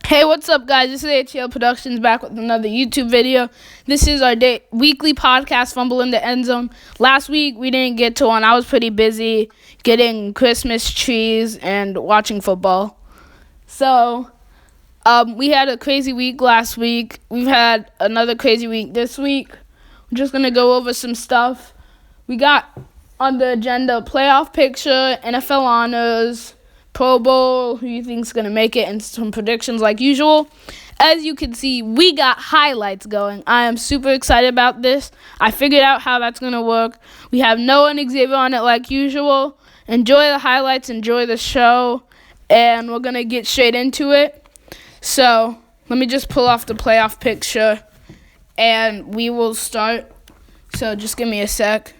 Hey, what's up, guys? This is ATL Productions back with another YouTube video. This is our weekly podcast, Fumbled in the Endzone. Last week, we didn't get to one. I was pretty busy getting Christmas trees and watching football. So, we had a crazy week last week. We've had another crazy week this week. We're just going to go over some stuff. We got on the agenda playoff picture, NFL honors, Pro Bowl, who you think's going to make it, and some predictions like usual. As you can see, we got highlights going. I am super excited about this. I figured out how that's going to work. We have Noah and Xavier on it like usual. Enjoy the highlights, enjoy the show, and we're going to get straight into it. So, let me just pull off the playoff picture, and we will start. So, just give me a sec.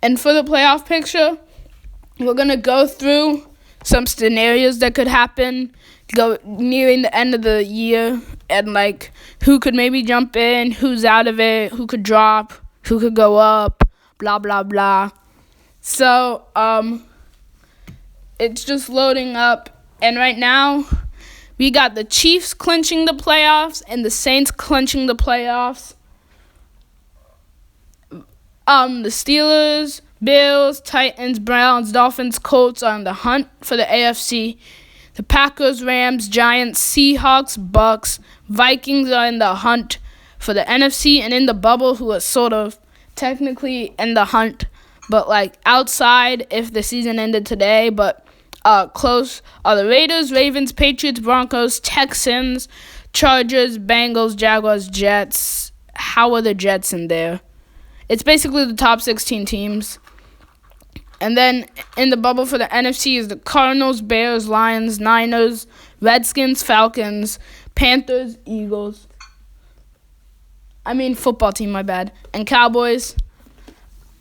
And for the playoff picture, we're going to go through some scenarios that could happen nearing the end of the year, and like who could maybe jump in, who's out of it, who could drop, who could go up, blah, blah, blah. So, it's just loading up. And right now, we got the Chiefs clinching the playoffs and the Saints clinching the playoffs. The Steelers, Bills, Titans, Browns, Dolphins, Colts are in the hunt for the AFC. The Packers, Rams, Giants, Seahawks, Bucks, Vikings are in the hunt for the NFC, and in the bubble, who are sort of technically in the hunt, but like outside if the season ended today, but close are the Raiders, Ravens, Patriots, Broncos, Texans, Chargers, Bengals, Jaguars, Jets. How are the Jets in there? It's basically the top 16 teams. And then in the bubble for the NFC is the Cardinals, Bears, Lions, Niners, Redskins, Falcons, Panthers, Eagles. Football team, my bad. And Cowboys.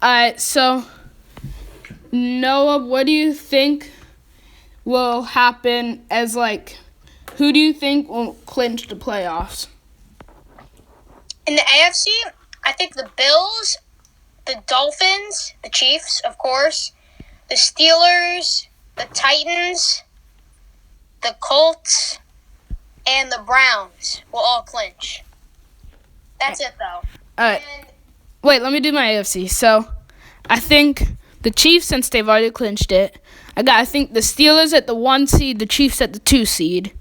Alright, so Noah, what do you think will happen who do you think will clinch the playoffs? In the AFC, I think the Bills, the Dolphins, the Chiefs, of course, the Steelers, the Titans, the Colts, and the Browns will all clinch. That's it, though. All right. Wait, let me do my AFC. So, I think the Chiefs, since they've already clinched it, I think the Steelers at the 1 seed, the Chiefs at the 2 seed,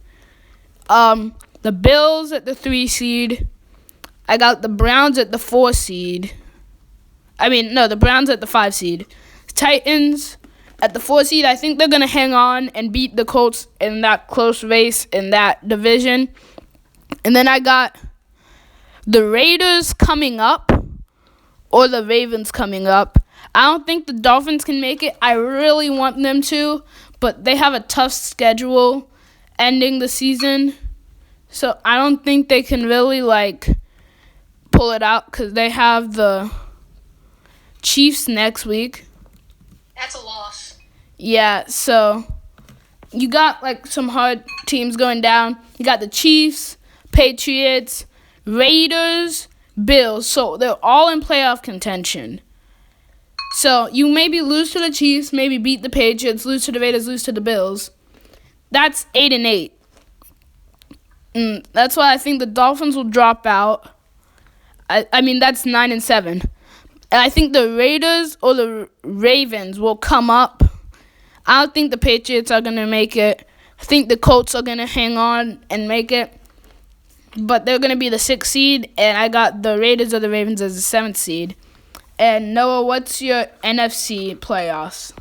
the Bills at the 3 seed, I got the Browns at the 4 seed. The Browns at the 5 seed. Titans at the 4 seed. I think they're going to hang on and beat the Colts in that close race in that division. And then I got the Raiders coming up or the Ravens coming up. I don't think the Dolphins can make it. I really want them to, but they have a tough schedule ending the season. So I don't think they can really, pull it out because they have the Chiefs next week. That's a loss. Yeah, so you got some hard teams going down. You got the Chiefs, Patriots, Raiders, Bills. So they're all in playoff contention. So you maybe lose to the Chiefs, maybe beat the Patriots, lose to the Raiders, lose to the Bills. That's 8-8. That's why I think the Dolphins will drop out. That's 9-7. And I think the Raiders or the Ravens will come up. I don't think the Patriots are going to make it. I think the Colts are going to hang on and make it. But they're going to be the 6th seed, and I got the Raiders or the Ravens as the 7th seed. And Noah, what's your NFC playoffs?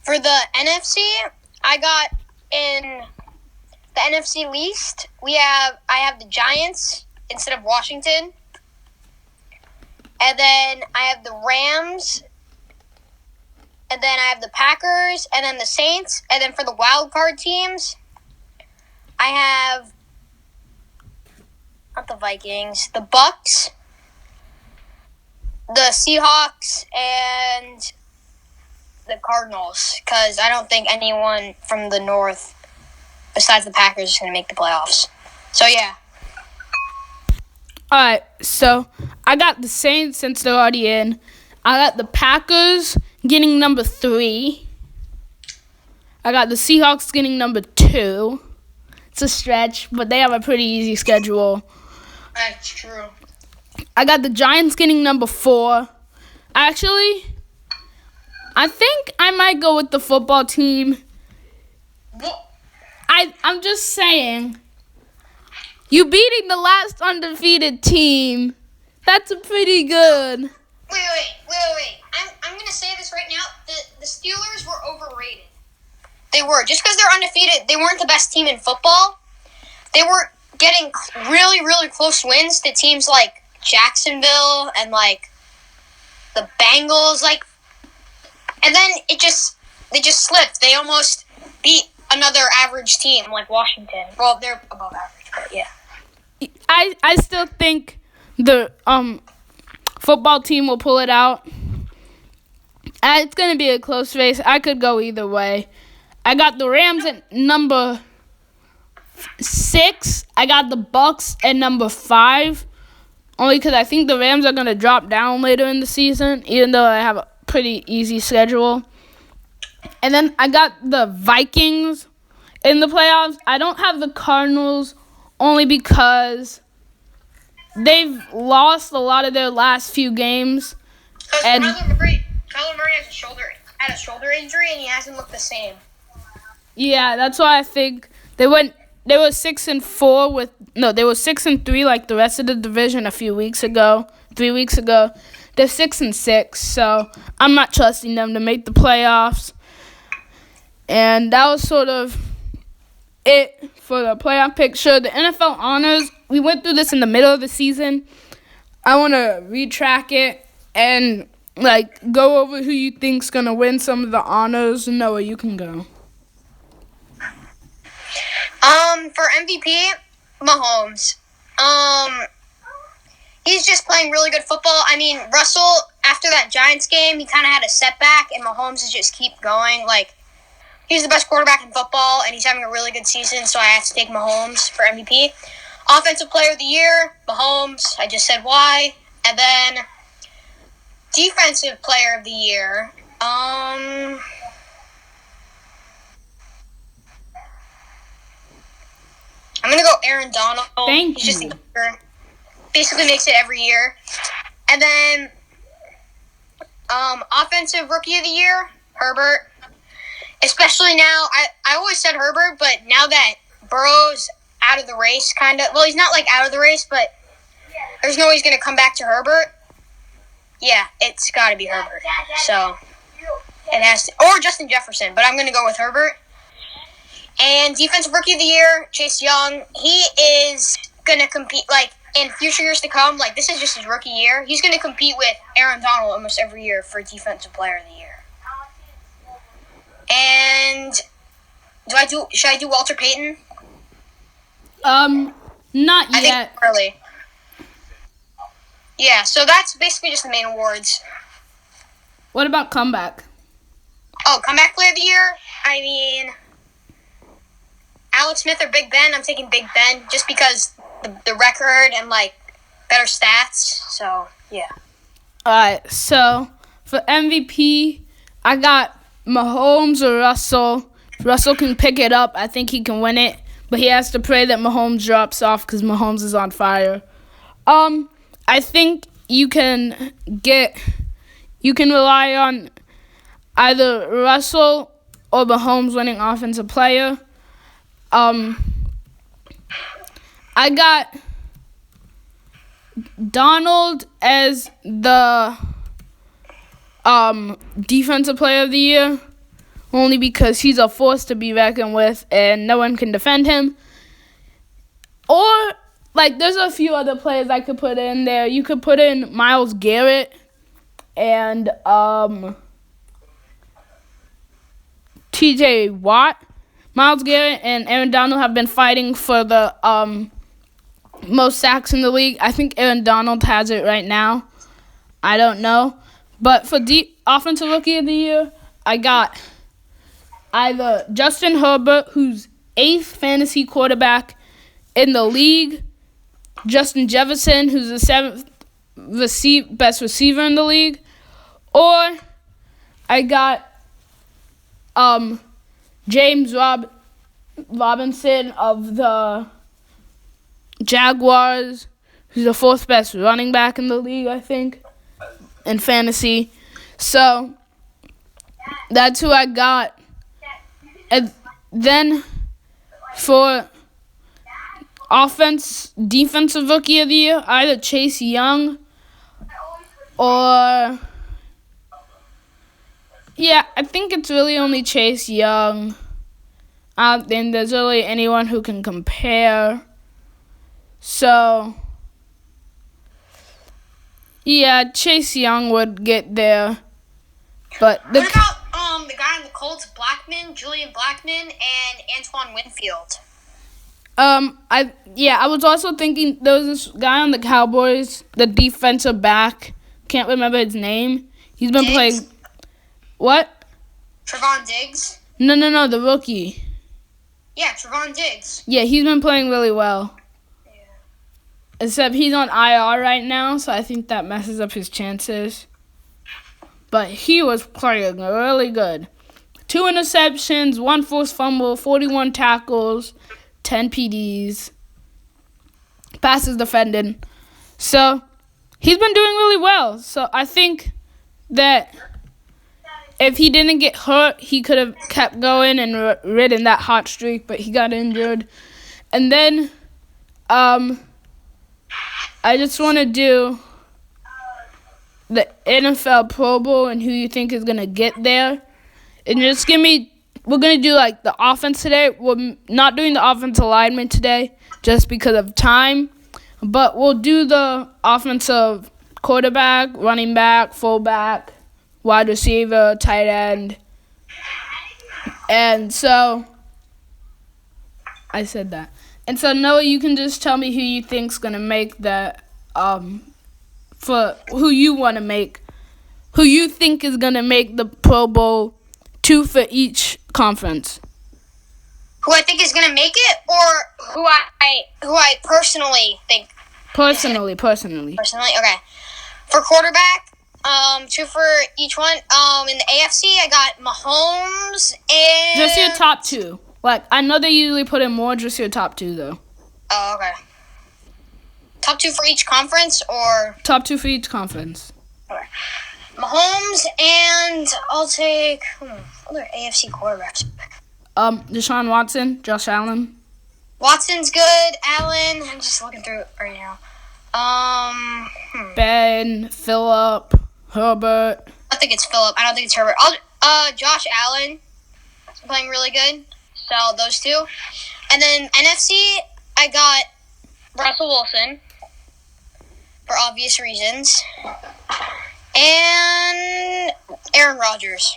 For the NFC, I got in the NFC least, I have the Giants instead of Washington. And then I have the Rams. And then I have the Packers. And then the Saints. And then for the wild card teams, I have not the Vikings, the Bucks, the Seahawks, and the Cardinals. Because I don't think anyone from the North, besides the Packers, is going to make the playoffs. So yeah. All right, so I got the Saints since they're already in. I got the Packers getting number 3. I got the Seahawks getting number 2. It's a stretch, but they have a pretty easy schedule. That's true. I got the Giants getting number 4. Actually, I think I might go with the football team. I'm just saying, you beating the last undefeated team, that's pretty good. Wait. I'm going to say this right now. The Steelers were overrated. They were. Just because they're undefeated, they weren't the best team in football. They were getting really, really close wins to teams like Jacksonville and, like, the Bengals. Like, and then they just slipped. They almost beat another average team like Washington. Well, they're above average, but yeah. I still think the football team will pull it out. It's going to be a close race. I could go either way. I got the Rams at number 6. I got the Bucks at number 5. Only because I think the Rams are going to drop down later in the season, even though I have a pretty easy schedule. And then I got the Vikings in the playoffs. I don't have the Cardinals only because they've lost a lot of their last few games. And Kyler Murray had a shoulder injury, and he hasn't looked the same. Yeah, that's why I think they were 6-4 they were 6-3 like the rest of the division a few weeks ago, 3 weeks ago. They're 6-6, so I'm not trusting them to make the playoffs. And that was sort of it for the playoff picture. The NFL honors, we went through this in the middle of the season. I want to retrack it and go over who you think's going to win some of the honors. Noah, you can go. For MVP, Mahomes. He's just playing really good football. I mean, Russell, after that Giants game, he kind of had a setback, and Mahomes is just keep going. He's the best quarterback in football, and he's having a really good season, so I have to take Mahomes for MVP. Offensive Player of the Year, Mahomes. I just said why. And then Defensive Player of the Year, I'm going to go Aaron Donald. He's just younger. Basically makes it every year. And then Offensive Rookie of the Year, Herbert. Especially now, I always said Herbert, but now that Burrow's out of the race, kind of. Well, he's not out of the race, but there's no way he's going to come back to Herbert. Yeah, it's got to be Herbert. So it has to. Or Justin Jefferson, but I'm going to go with Herbert. And Defensive Rookie of the Year, Chase Young. He is going to compete, in future years to come. This is just his rookie year. He's going to compete with Aaron Donald almost every year for Defensive Player of the Year. And should I do Walter Payton? Not yet. I think early. Yeah, so that's basically just the main awards. What about comeback? Oh, Comeback Player of the Year? I mean, Alex Smith or Big Ben? I'm taking Big Ben just because the record and, better stats. So, yeah. All right, so for MVP, I got Mahomes or Russell. If Russell can pick it up, I think he can win it. But he has to pray that Mahomes drops off because Mahomes is on fire. I think you can rely on either Russell or Mahomes winning Offensive Player. I got Donald as the Defensive Player of the Year, only because he's a force to be reckoned with and no one can defend him. Or, there's a few other players I could put in there. You could put in Myles Garrett and T.J. Watt. Myles Garrett and Aaron Donald have been fighting for the most sacks in the league. I think Aaron Donald has it right now. I don't know. But for Offensive Rookie of the Year, I got either Justin Herbert, who's 8th fantasy quarterback in the league, Justin Jefferson, who's the seventh best receiver in the league, or I got James Robinson of the Jaguars, who's the fourth best running back in the league, I think, in fantasy. So that's who I got. And then for defensive rookie of the year, either Chase Young or I think it's really only Chase Young. I don't think there's really anyone who can compare. So Chase Young would get there. But what about the guy on the Colts, Julian Blackmon, and Antoine Winfield? I was also thinking there was this guy on the Cowboys, the defensive back. Can't remember his name. He's been playing. What? Trevon Diggs? No, the rookie. Yeah, Trevon Diggs. Yeah, he's been playing really well. Yeah. Except he's on IR right now, so I think that messes up his chances. But he was playing really good. 2 interceptions, 1 forced fumble, 41 tackles, 10 PDs, passes defended. So he's been doing really well. So I think that if he didn't get hurt, he could have kept going and ridden that hot streak, but he got injured. And then I just want to do the NFL Pro Bowl and who you think is going to get there. And just we're going to do like the offense today. We're not doing the offensive lineman today just because of time. But we'll do the offensive quarterback, running back, fullback, wide receiver, tight end. And so I said that. And so Noah, you can just tell me who you think's going to make that for who you want to make, who you think is going to make the Pro Bowl, 2 for each conference. Who I think is going to make it, or who I personally think? Personally. Personally, okay. For quarterback, 2 for each one. In the AFC, I got Mahomes and... Just your top 2. Like, I know they usually put in more, just your top 2, though. Oh, okay. Top 2 for each conference, or... Top 2 for each conference. Okay. Mahomes, and I'll take... other AFC quarterbacks. Deshaun Watson, Josh Allen. Watson's good. Allen, I'm just looking through it right now. Ben, Phillip, Herbert. I think it's Phillip. I don't think it's Herbert. Josh Allen is playing really good. So those 2. And then NFC, I got Russell Wilson for obvious reasons. And Aaron Rodgers.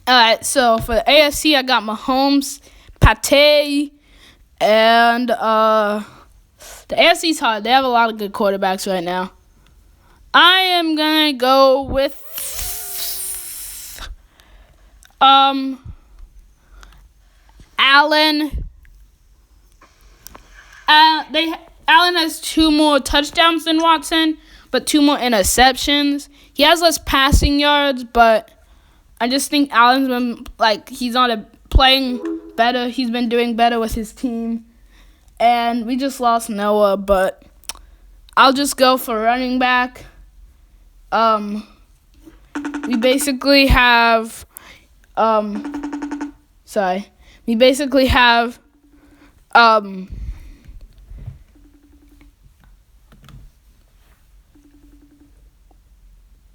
Alright, so for the AFC, I got Mahomes, Pate, and the AFC's hard. They have a lot of good quarterbacks right now. I am gonna go with Allen. Allen has 2 more touchdowns than Watson, but 2 more interceptions. He has less passing yards, but I just think Allen's been, he's playing better. He's been doing better with his team. And we just lost Noah, but I'll just go for running back. We basically have,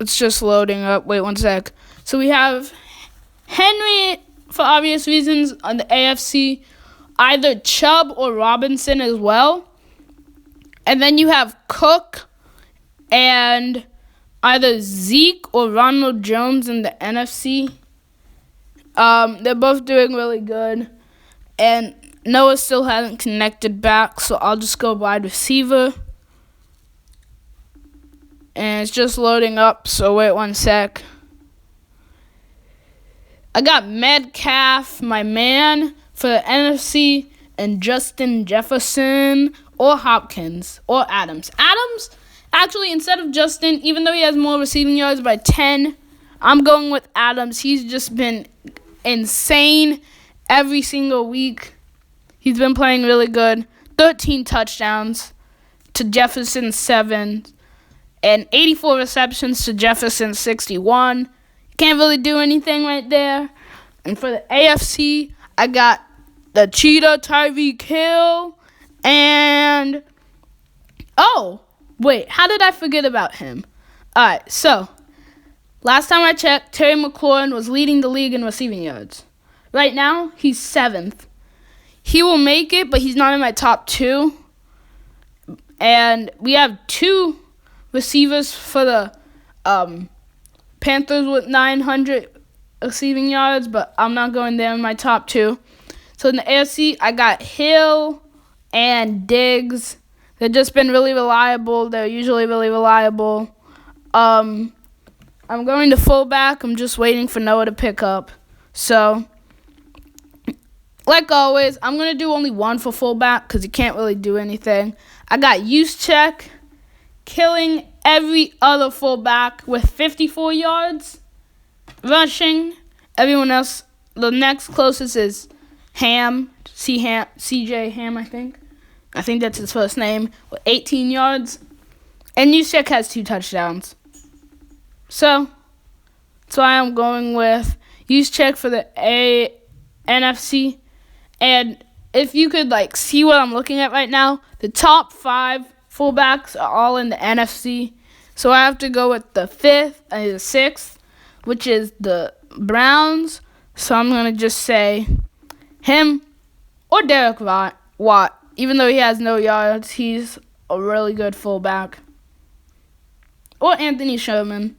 it's just loading up. Wait 1 sec. So we have Henry, for obvious reasons, on the AFC. Either Chubb or Robinson as well. And then you have Cook and either Zeke or Ronald Jones in the NFC. They're both doing really good. And Noah still hasn't connected back, so I'll just go wide receiver. And it's just loading up, so wait 1 sec. I got Metcalf, my man, for the NFC, and Justin Jefferson or Hopkins or Adams. Adams, actually, instead of Justin, even though he has more receiving yards by 10, I'm going with Adams. He's just been insane every single week. He's been playing really good. 13 touchdowns to Jefferson 7, and 84 receptions to Jefferson 61. Can't really do anything right there. And for the AFC, I got the Cheetah Tyreek Hill, and wait, how did I forget about him? All right, so last time I checked, Terry McLaurin was leading the league in receiving yards. Right now, he's 7th. He will make it, but he's not in my top 2. And we have 2 receivers for the Panthers with 900 receiving yards, but I'm not going there in my top 2. So in the AFC, I got Hill and Diggs. They've just been really reliable. They're usually really reliable. I'm going to fullback. I'm just waiting for Noah to pick up. So, like always, I'm going to do only one for fullback because you can't really do anything. I got Juszczyk killing every other fullback with 54 yards rushing. Everyone else, the next closest is CJ Ham, I think. I think that's his first name, with 18 yards. And Juszczyk has 2 touchdowns. So, that's why I'm going with Juszczyk for the NFC. And if you could, see what I'm looking at right now, the top 5 fullbacks are all in the NFC. So I have to go with the 5th and the 6th, which is the Browns. So I'm going to just say him or Derek Watt. Even though he has no yards, he's a really good fullback. Or Anthony Sherman.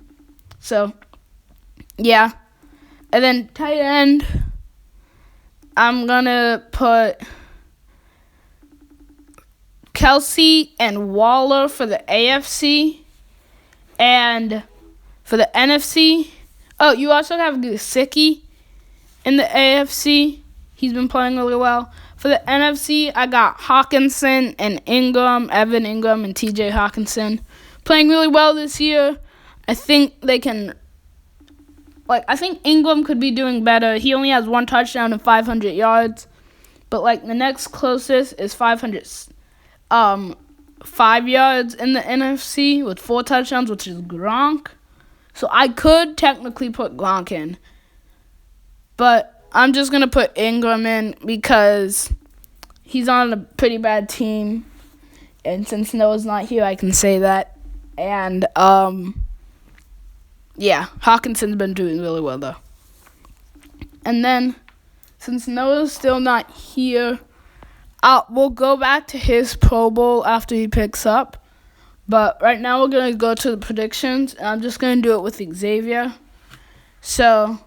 So, yeah. And then tight end, I'm going to put Kelsey and Waller for the AFC. And for the NFC, you also have Gesicki in the AFC. He's been playing really well. For the NFC, I got Hawkinson and Ingram, Evan Ingram and TJ Hawkinson. Playing really well this year. I think they can, I think Ingram could be doing better. He only has 1 touchdown and 500 yards. But, the next closest is 5 yards in the NFC with 4 touchdowns, which is Gronk. So I could technically put Gronk in. But I'm just going to put Ingram in because he's on a pretty bad team. And since Noah's not here, I can say that. And, Hawkinson's been doing really well, though. And then, since Noah's still not here, we'll go back to his Pro Bowl after he picks up. But right now, we're going to go to the predictions. And I'm just going to do it with Xavier. So,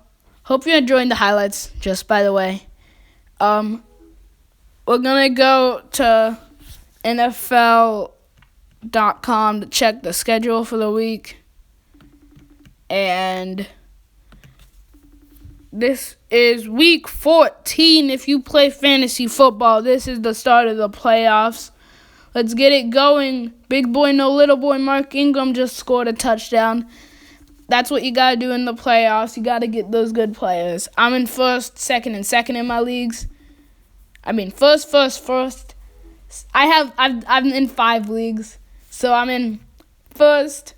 hope you're enjoying the highlights, just by the way. We're going to go to NFL.com to check the schedule for the week. And this is week 14. If you play fantasy football, this is the start of the playoffs. Let's get it going. Big boy, no little boy, Mark Ingram just scored a touchdown. That's what you got to do in the playoffs. You got to get those good players. I'm in first, second, and second in my leagues. I mean, first. I'm in 5 leagues. So I'm in first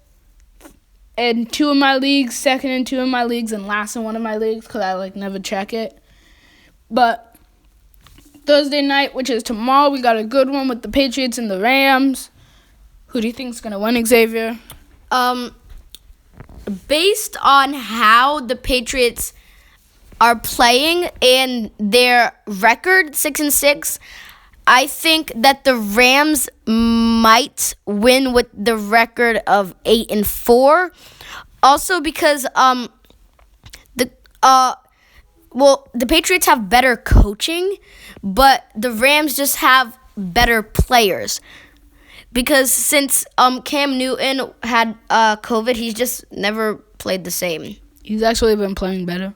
in 2 of my leagues, second in 2 of my leagues, and last in 1 of my leagues because I never check it. But Thursday night, which is tomorrow, we got a good one with the Patriots and the Rams. Who do you think is going to win, Xavier? Based on how the Patriots are playing and their record, 6-6, I think that the Rams might win with the record of 8-4. Also because the Patriots have better coaching, but the Rams just have better players. Because since Cam Newton had COVID, he's just never played the same. He's actually been playing better.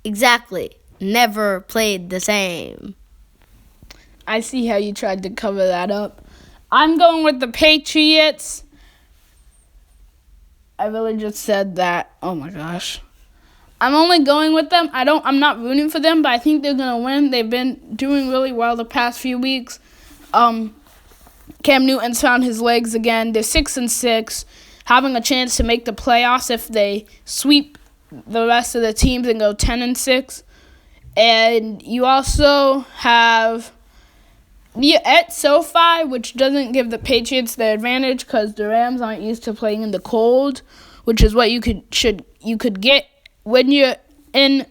Exactly. never played the same. I see how you tried to cover that up. I'm going with the Patriots. I really just said that. Oh my gosh. I'm only going with them. I'm not rooting for them, but I think they're gonna win. They've been doing really well the past few weeks. Cam Newton's found his legs again. They're 6-6, having a chance to make the playoffs if they sweep the rest of the teams and go 10-6. And you also have at SoFi, which doesn't give the Patriots the advantage because the Rams aren't used to playing in the cold, which is what you could get when you're in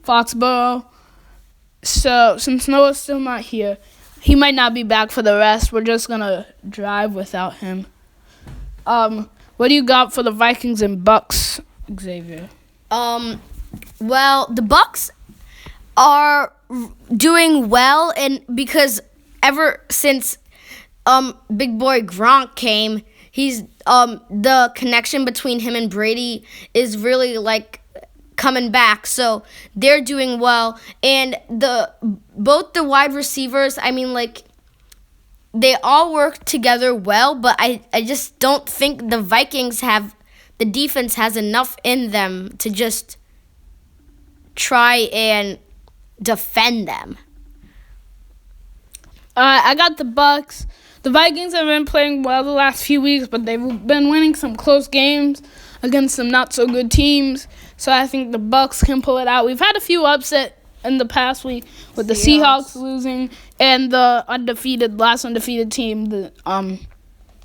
Foxborough. So since Noah's still not here, he might not be back for the rest. We're just gonna drive without him. What do you got for the Vikings and Bucks, Xavier? Well, the Bucks are doing well, and because ever since big boy Gronk came, he's the connection between him and Brady is really like coming back. So they're doing well, and both the wide receivers, I mean, like, they all work together well, but I just don't think the Vikings the defense has enough in them to just try and defend them. I got the Bucks. The Vikings have been playing well the last few weeks, but they've been winning some close games against some not so good teams. So I think the Bucks can pull it out. We've had a few upset in the past week with the Seahawks losing and the last undefeated team, the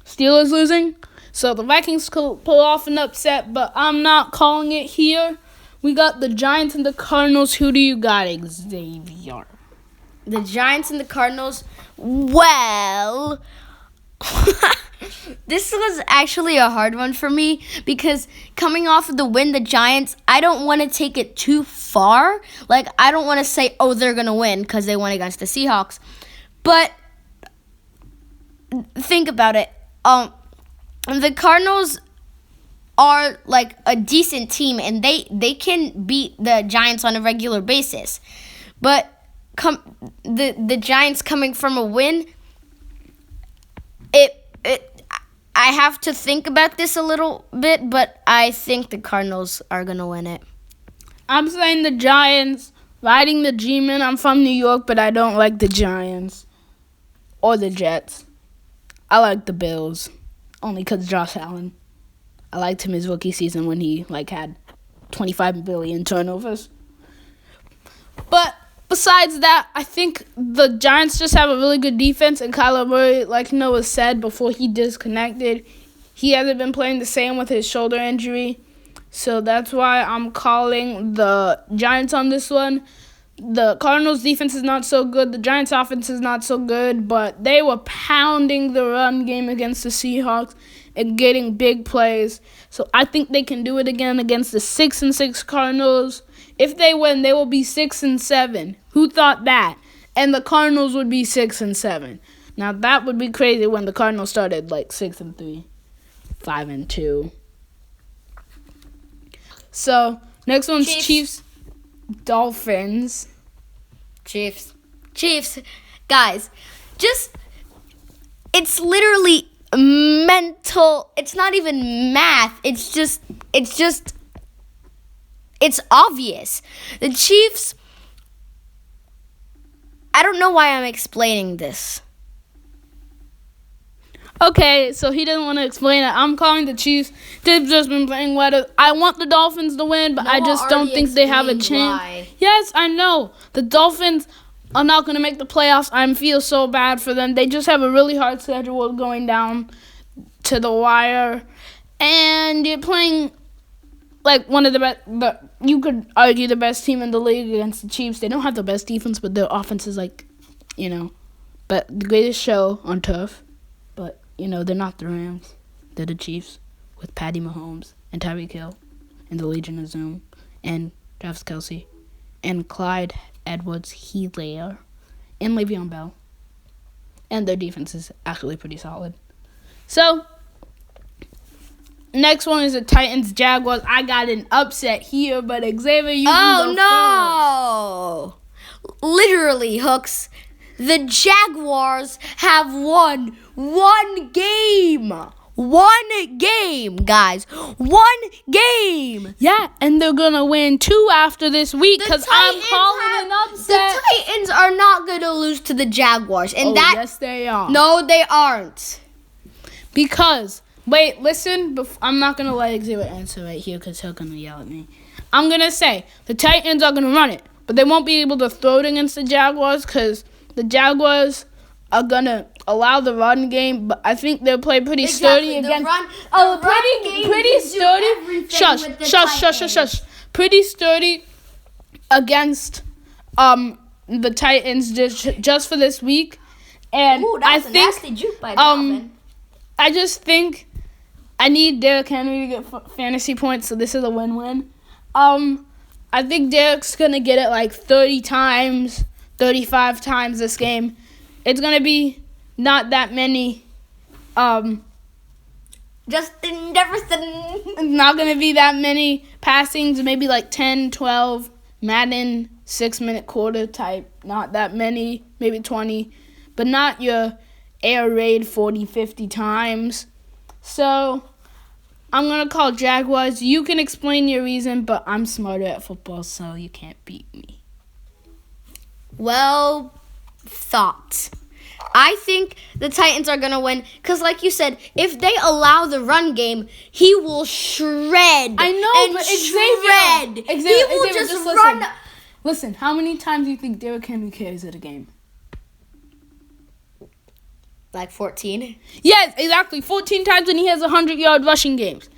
Steelers losing. So the Vikings could pull off an upset, but I'm not calling it here. We got the Giants and the Cardinals. Who do you got, Xavier? The Giants and the Cardinals, well, this was actually a hard one for me because coming off of the win, the Giants, I don't want to take it too far. Like, I don't want to say, oh, they're going to win because they won against the Seahawks. But think about it. The Cardinals are like a decent team, and they can beat the Giants on a regular basis. But the Giants coming from a win, I have to think about this a little bit, but I think the Cardinals are going to win it. I'm saying the Giants, riding the G-Men. I'm from New York, but I don't like the Giants or the Jets. I like the Bills, only because Josh Allen. I liked him his rookie season when he had 25 billion turnovers. But besides that, I think the Giants just have a really good defense, and Kyler Murray, like Noah said before he disconnected, he hasn't been playing the same with his shoulder injury. So that's why I'm calling the Giants on this one. The Cardinals' defense is not so good. The Giants' offense is not so good, but they were pounding the run game against the Seahawks and getting big plays. So I think they can do it again against the 6-6 Cardinals. If they win, they will be 6-7. Who thought that? And the Cardinals would be 6-7. Now that would be crazy when the Cardinals started 6-3, 5-2. So next one's Chiefs Dolphins. Chiefs. Guys, it's literally mental. It's not even math. It's obvious. The Chiefs, I don't know why I'm explaining this. Okay, so he doesn't want to explain it. I'm calling the Chiefs. They've just been playing well. I want the Dolphins to win, but I just don't think they have a chance. Why. Yes, I know. The Dolphins are not going to make the playoffs. I feel so bad for them. They just have a really hard schedule going down to the wire. And you're playing one of the best, you could argue the best team in the league against the Chiefs. They don't have the best defense, but their offense is but the greatest show on turf. But, they're not the Rams. They're the Chiefs with Patty Mahomes and Tyreek Hill and the Legion of Zoom and Travis Kelce and Clyde Edwards-Helaire and Le'Veon Bell. And their defense is actually pretty solid. So, Next one is the Titans Jaguars. I got an upset here, but Xavier, you can go no! Literally, Hooks. The Jaguars have won one game. One game, guys. One game. Yeah, and they're going to win 2 after this week because I'm calling an upset. The Titans are not going to lose to the Jaguars. And yes, they are. No, they aren't. Because, wait, listen. I'm not going to let Xavier answer right here because he's going to yell at me. I'm going to say the Titans are going to run it, but they won't be able to throw it against the Jaguars because the Jaguars are going to allow the run game, but I think they'll play pretty sturdy against... Pretty sturdy. Shush. Pretty sturdy against the Titans just for this week. And I think... nasty juke by Dalvin. I just think I need Derrick Henry to get fantasy points, so this is a win-win. I think Derrick's going to get it like 30 times, 35 times this game. It's going to be not that many. Justin Jefferson. Not going to be that many passings, maybe like 10, 12, Madden, 6-minute quarter type. Not that many, maybe 20. But not your air raid 40, 50 times. So, I'm going to call Jaguars. You can explain your reason, but I'm smarter at football, so you can't beat me. Well thought. I think the Titans are going to win because, like you said, if they allow the run game, he will shred. I know, but Xavier, he will just run. Listen, how many times do you think Derrick Henry carries at a game? Like 14? Yes, exactly. 14 times, and he has 100-yard rushing games.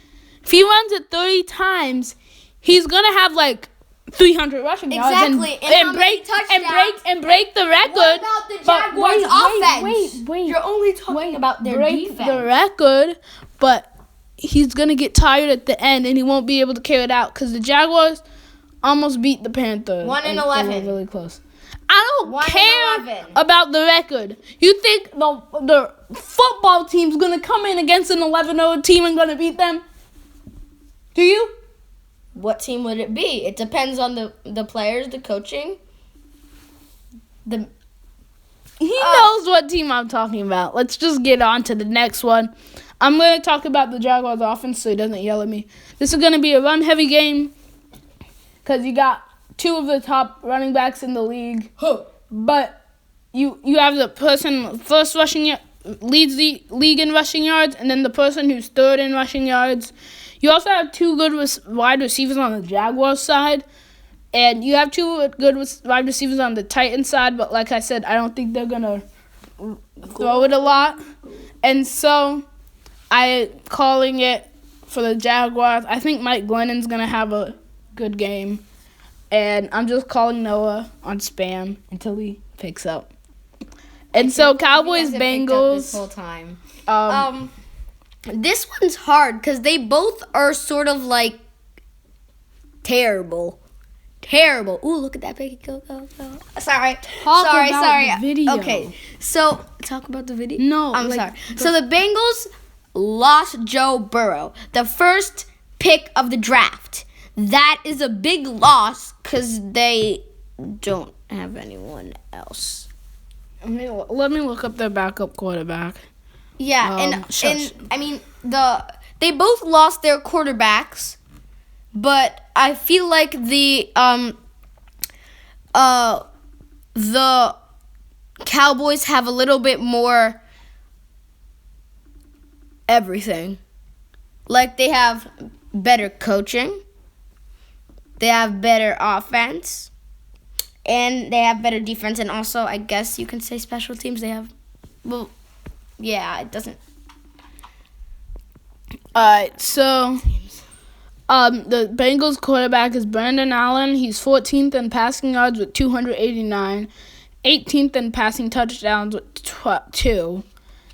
If he runs it 30 times, he's going to have like 300 rushing yards and break the record. What about the Jaguars' offense? Wait. You're only talking about their defense. The record, but he's going to get tired at the end and he won't be able to carry it out because the Jaguars almost beat the Panthers. 1-11. They were really close. I don't care about the record. You think the football team's going to come in against an 11-0 team and going to beat them? Do you? What team would it be? It depends on the players, the coaching. He knows what team I'm talking about. Let's just get on to the next one. I'm going to talk about the Jaguars offense so he doesn't yell at me. This is going to be a run-heavy game because you got 2 of the top running backs in the league. But you have the person first leads the league in rushing yards, and then the person who's third in rushing yards. You also have 2 good wide receivers on the Jaguars side, and you have 2 good wide receivers on the Titans side, but like I said, I don't think they're going to throw it a lot. And so I'm calling it for the Jaguars. I think Mike Glennon's going to have a good game, and I'm just calling Noah on spam until he picks up. And so Cowboys-Bengals. This whole time. This one's hard because they both are sort of like terrible. Ooh, look at that baby. Go. Sorry. The video. Okay, so talk about the video. No, I'm sorry. So the Bengals lost Joe Burrow, the first pick of the draft. That is a big loss because they don't have anyone else. Let me look up their backup quarterback. Yeah, and I mean they both lost their quarterbacks, but I feel like the Cowboys have a little bit more everything. Like they have better coaching, they have better offense, and they have better defense, and also I guess you can say special teams. They have yeah, it doesn't. Alright, so the Bengals quarterback is Brandon Allen. He's 14th in passing yards with 289, 18th in passing touchdowns with 2,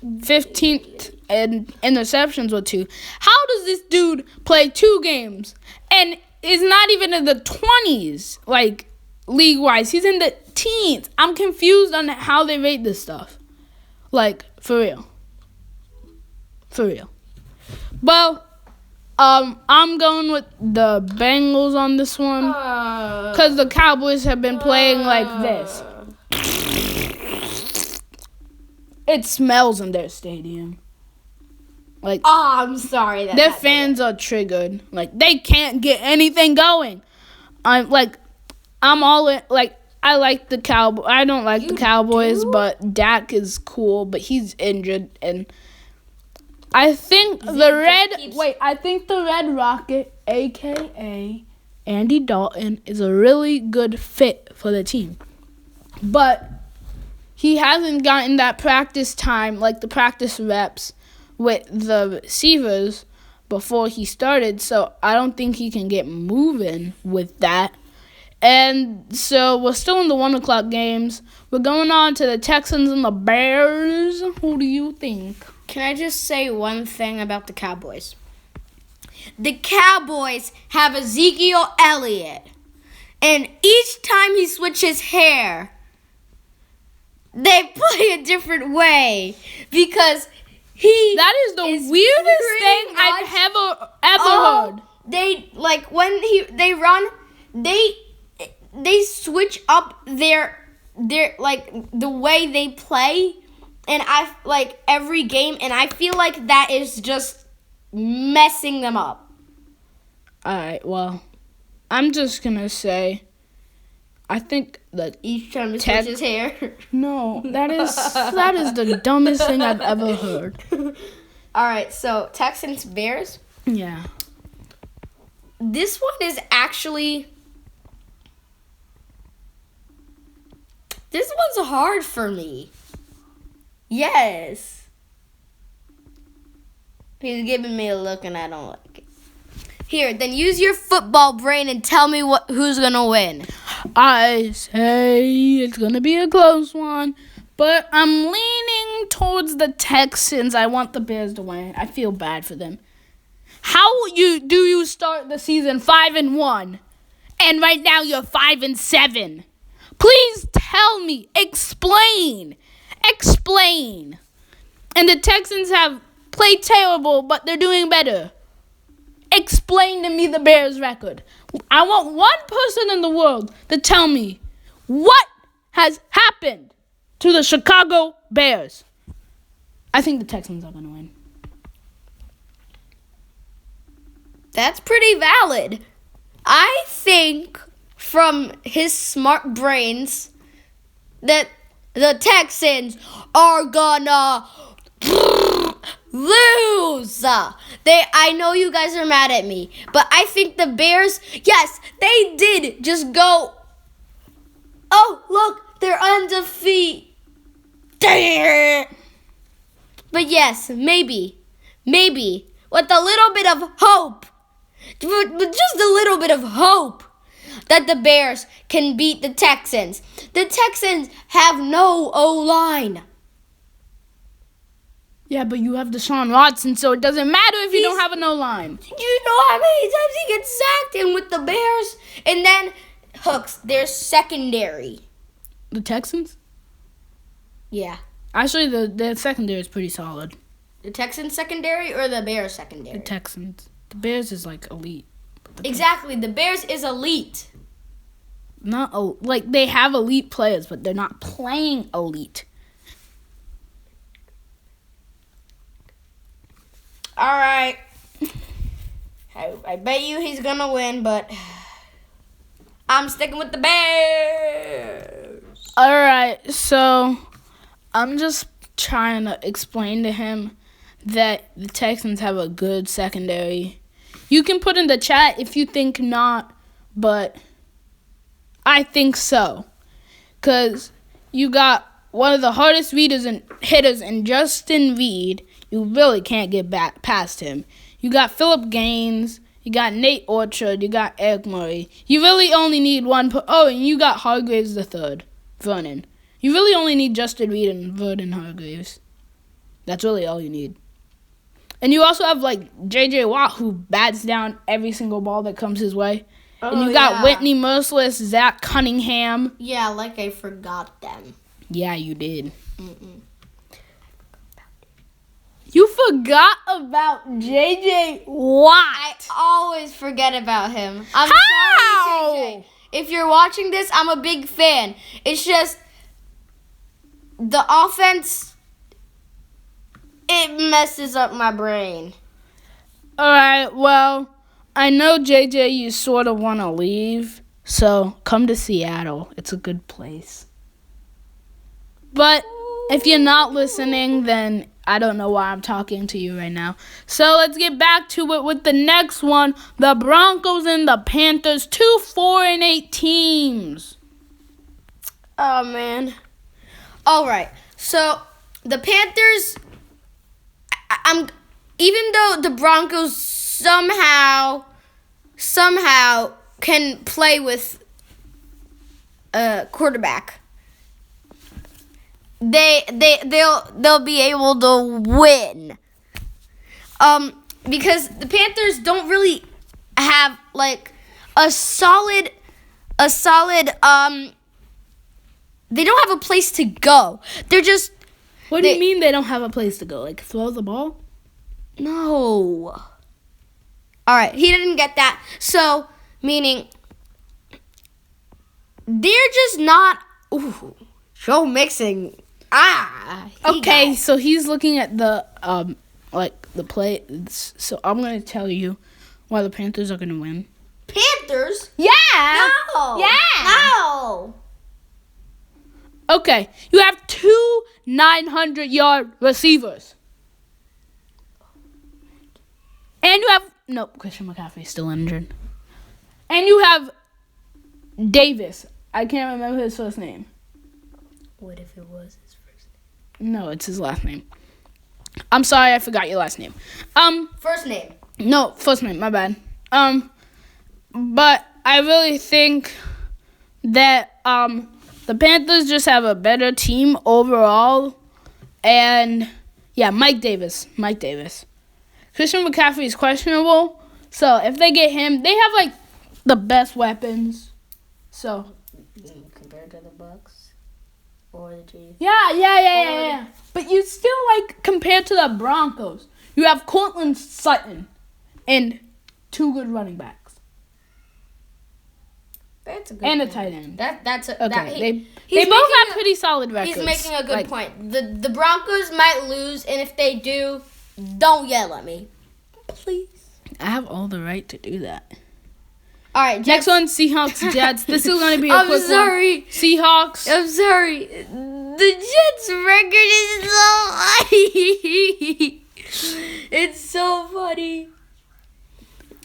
15th in interceptions with 2. How does this dude play 2 games and is not even in the 20s, like, league-wise? He's in the teens. I'm confused on how they rate this stuff. Like, for real. Well, I'm going with the Bengals on this one because the Cowboys have been playing like this. It smells in their stadium. Like, I'm sorry. Their fans are triggered. Like, they can't get anything going. I'm all in. Like, I like the Cowboys. I don't like the Cowboys, but Dak is cool, but he's injured, and I think the Red Rocket, aka Andy Dalton, is a really good fit for the team, but he hasn't gotten that practice time, like the practice reps with the receivers before he started, so I don't think he can get moving with that. And so we're still in the 1 o'clock games. We're going on to the Texans and the Bears. Who do you think? Can I just say one thing about the Cowboys? The Cowboys have Ezekiel Elliott. And each time he switches hair, they play a different way. Because that is the weirdest thing I've ever heard. They run, they switch up their like the way they play, and I like every game, and I feel like that is just messing them up. Alright, well, I'm just gonna say I think that each time he switches hair. No, that is the dumbest thing I've ever heard. Alright, so Texans Bears. Yeah. This one is actually This one's hard for me. Yes. He's giving me a look and I don't like it. Here, then use your football brain and tell me who's going to win. I say it's going to be a close one, but I'm leaning towards the Texans. I want the Bears to win. I feel bad for them. How do you start the season 5-1, and right now you're 5-7? Please tell me. Explain. And the Texans have played terrible, but they're doing better. Explain to me the Bears' record. I want one person in the world to tell me what has happened to the Chicago Bears. I think the Texans are going to win. That's pretty valid. I think from his smart brains that the Texans are gonna lose. I know you guys are mad at me, but I think the Bears, yes, they did just go, oh, look, they're undefeated. But yes, maybe, with a little bit of hope, with just a little bit of hope, that the Bears can beat the Texans. The Texans have no O-line. Yeah, but you have Deshaun Watson, so it doesn't matter if you don't have an O-line. You know how many times he gets sacked? And with the Bears, and then Hooks, their secondary. The Texans? Yeah. Actually, the secondary is pretty solid. The Texans secondary or the Bears secondary? The Texans. The Bears is like elite. Exactly. The Bears is elite. They have elite players, but they're not playing elite. All right. I bet you he's going to win, but I'm sticking with the Bears. All right. So I'm just trying to explain to him that the Texans have a good secondary. You can put in the chat if you think not, but I think so. Because you got one of the hardest hitters in Justin Reed. You really can't get back past him. You got Phillip Gaines. You got Nate Orchard. You got Eric Murray. You really only need one. And you got Hargraves III, Vernon. You really only need Justin Reed and Vernon Hargraves. That's really all you need. And you also have, J.J. Watt, who bats down every single ball that comes his way. And you got Whitney Merciless, Zach Cunningham. Yeah, I forgot them. Yeah, you did. You forgot about JJ Watt. I always forget about him. I'm How? sorry, JJ. If you're watching this, I'm a big fan. It's just the offense, it messes up my brain. All right, well, I know, JJ, you sort of want to leave, so come to Seattle. It's a good place. But if you're not listening, then I don't know why I'm talking to you right now. So let's get back to it with the next one. The Broncos and the Panthers, 2 4-8 teams. Oh, man. All right. So the Panthers, even though the Broncos somehow can play with a quarterback, they'll be able to win. Because the Panthers don't really have like a solid they don't have a place to go. They're just What do you mean they don't have a place to go? Like throw the ball? No. All right, he didn't get that. So, meaning they're just not show mixing. Okay, so he's looking at the the play. So I'm gonna tell you why the Panthers are gonna win. Panthers? Yeah. No. Yeah. No. Okay, you have 2 900-yard receivers, and you have Christian McCaffrey's still injured, and you have Davis. I can't remember his first name. What if it was his first name? No, it's his last name. I'm sorry, I forgot your last name. First name. No, first name, my bad. But I really think that the Panthers just have a better team overall. And yeah, Mike Davis. Christian McCaffrey is questionable. So if they get him, they have like the best weapons. So compared to the Bucks or the Chiefs. Yeah. But you still like compared to the Broncos, you have Cortland Sutton and 2 good running backs. That's a good and point. A tight end. That's a, okay. They both have pretty solid records. He's making a good point. The Broncos might lose, and if they do, don't yell at me, please. I have all the right to do that. All right, Next one, Seahawks, Jets. This is going to be a quick sorry. One. Seahawks. I'm sorry. The Jets' record is so high. It's so funny.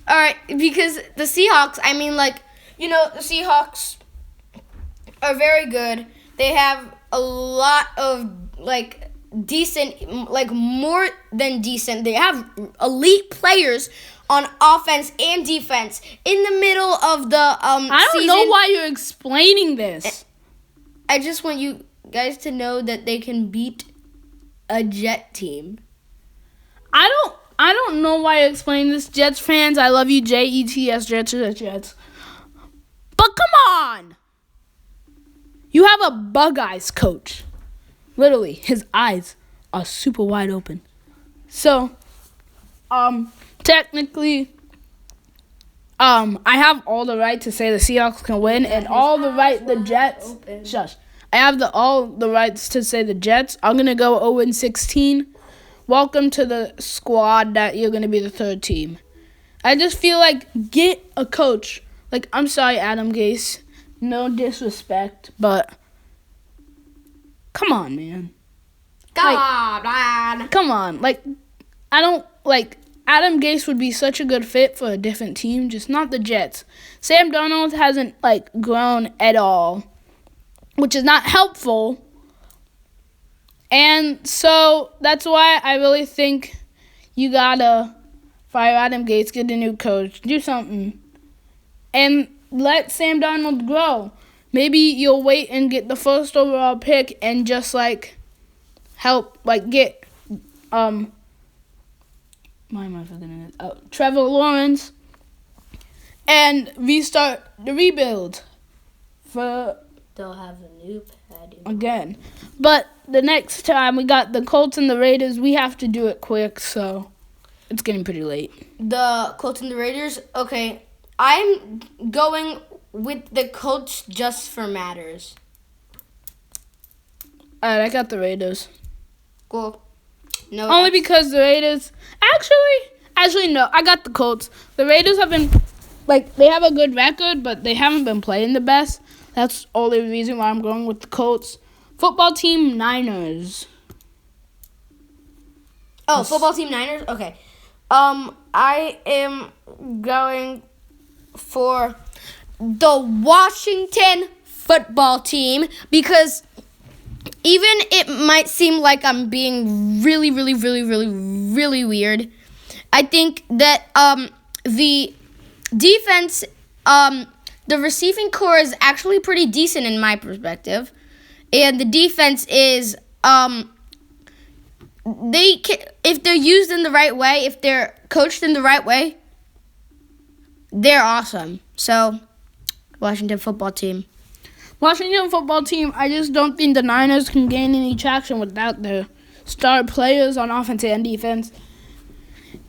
All right, because the Seahawks, the Seahawks are very good. They have a lot of, decent, more than decent. They have elite players on offense and defense in the middle of the I don't know why you're explaining this. I just want you guys to know that they can beat a Jet team. I don't know why you're explaining this. Jets fans, I love you. Jets, Jets. But come on. You have a bug eyes coach. Literally, his eyes are super wide open. So, technically, I have all the right to say the Seahawks can win, and all the right the Jets. Open. Shush. I have all the rights to say the Jets. I'm gonna go 0-16. Welcome to the squad that you're gonna be the 3rd team. I just feel like get a coach. I'm sorry, Adam Gase. No disrespect, but come on, man. Come on. Come on. I don't Adam Gase would be such a good fit for a different team, just not the Jets. Sam Darnold hasn't grown at all, which is not helpful. And so that's why I really think you gotta fire Adam Gase, get a new coach, do something, and let Sam Darnold grow. Maybe you'll wait and get the 1st overall pick and just help get why am I forgetting it? Trevor Lawrence and restart the rebuild for They'll have a new pad. Again. But the next time we got the Colts and the Raiders, we have to do it quick, so it's getting pretty late. The Colts and the Raiders? Okay. I'm going with the Colts just for matters. Alright, I got the Raiders. Cool. No. Only because the Raiders... Actually, no. I got the Colts. The Raiders have been... they have a good record, but they haven't been playing the best. That's the only reason why I'm going with the Colts. Football team, Niners. Oh, football team, Niners? Okay. I am going for the Washington football team because even it might seem like I'm being really, really, really, really, really weird. I think that the defense, the receiving core is actually pretty decent in my perspective, and the defense is if they're used in the right way, if they're coached in the right way, they're awesome. So, Washington football team. Washington football team, I just don't think the Niners can gain any traction without their star players on offense and defense.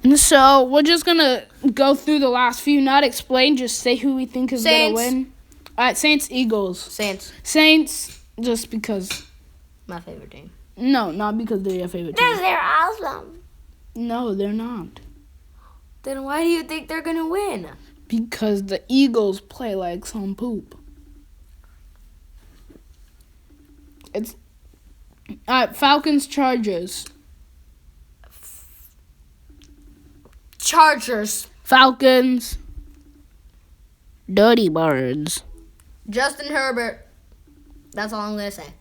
And so, we're just going to go through the last few, not explain, just say who we think is going to win. All right, Saints, Eagles. Saints, just because. My favorite team. No, not because they're your favorite team. Because they're awesome. No, they're not. Then why do you think they're going to win? Because the Eagles play like some poop. It's Falcons, Chargers. Falcons. Dirty Birds. Justin Herbert. That's all I'm going to say.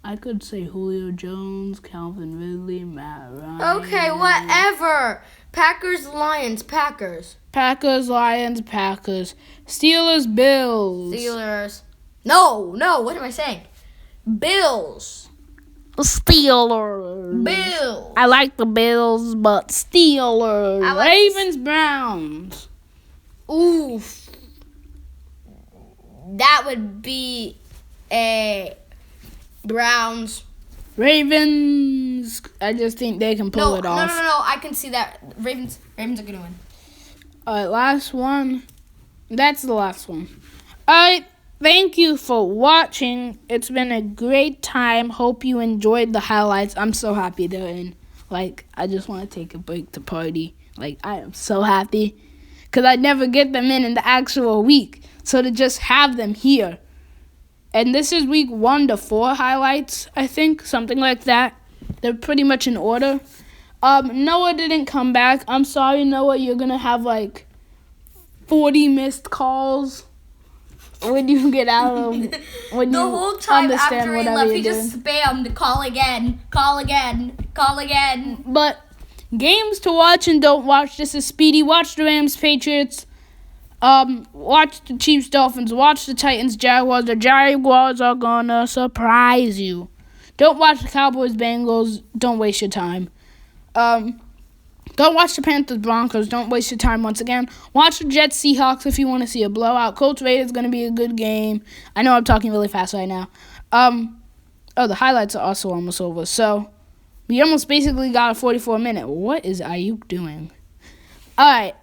I could say Julio Jones, Calvin Ridley, Matt Ryan. Okay, whatever. Packers, Lions, Packers. Packers, Lions, Packers. Steelers, Bills. Steelers. No, what am I saying? Bills. Steelers. Bills. I like the Bills, but Steelers. Like Ravens, Browns. Oof. That would be a Browns. Ravens. I just think they can pull it off. No. I can see that. Ravens are going to win. All right, last one. That's the last one. All right, thank you for watching. It's been a great time. Hope you enjoyed the highlights. I'm so happy they're in. I just want to take a break to party. I am so happy because I never get them in the actual week. So to just have them here. And this is week 1 to 4 highlights, I think, something like that. They're pretty much in order. Noah didn't come back. I'm sorry, Noah. You're going to have 40 missed calls when you get out of when the you whole time understand after he whatever left, you're he just doing. spammed call again. But games to watch and don't watch. This is Speedy. Watch the Rams, Patriots. Watch the Chiefs, Dolphins. Watch the Titans, Jaguars. The Jaguars are gonna surprise you. Don't watch the Cowboys, Bengals. Don't waste your time. Don't watch the Panthers, Broncos. Don't waste your time once again. Watch the Jets, Seahawks if you want to see a blowout. Colts, Raiders is gonna be a good game. I know I'm talking really fast right now. The highlights are also almost over. So we almost basically got a 44-minute. What is Ayuk doing? All right,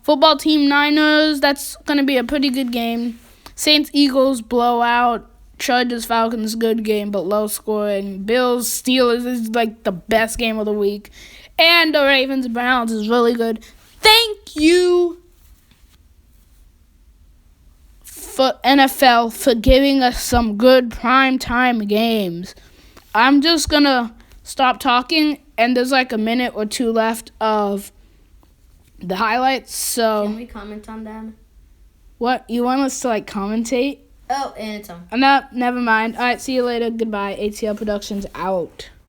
football team, Niners, that's going to be a pretty good game. Saints, Eagles, blowout. Chargers, Falcons, good game, but low scoring. Bills, Steelers is the best game of the week. And the Ravens, Browns is really good. Thank you for NFL for giving us some good primetime games. I'm just going to stop talking, and there's a minute or 2 left of the highlights, so... Can we comment on them? What? You want us to, commentate? Oh, and it's on. No, never mind. All right, see you later. Goodbye. ATL Productions out.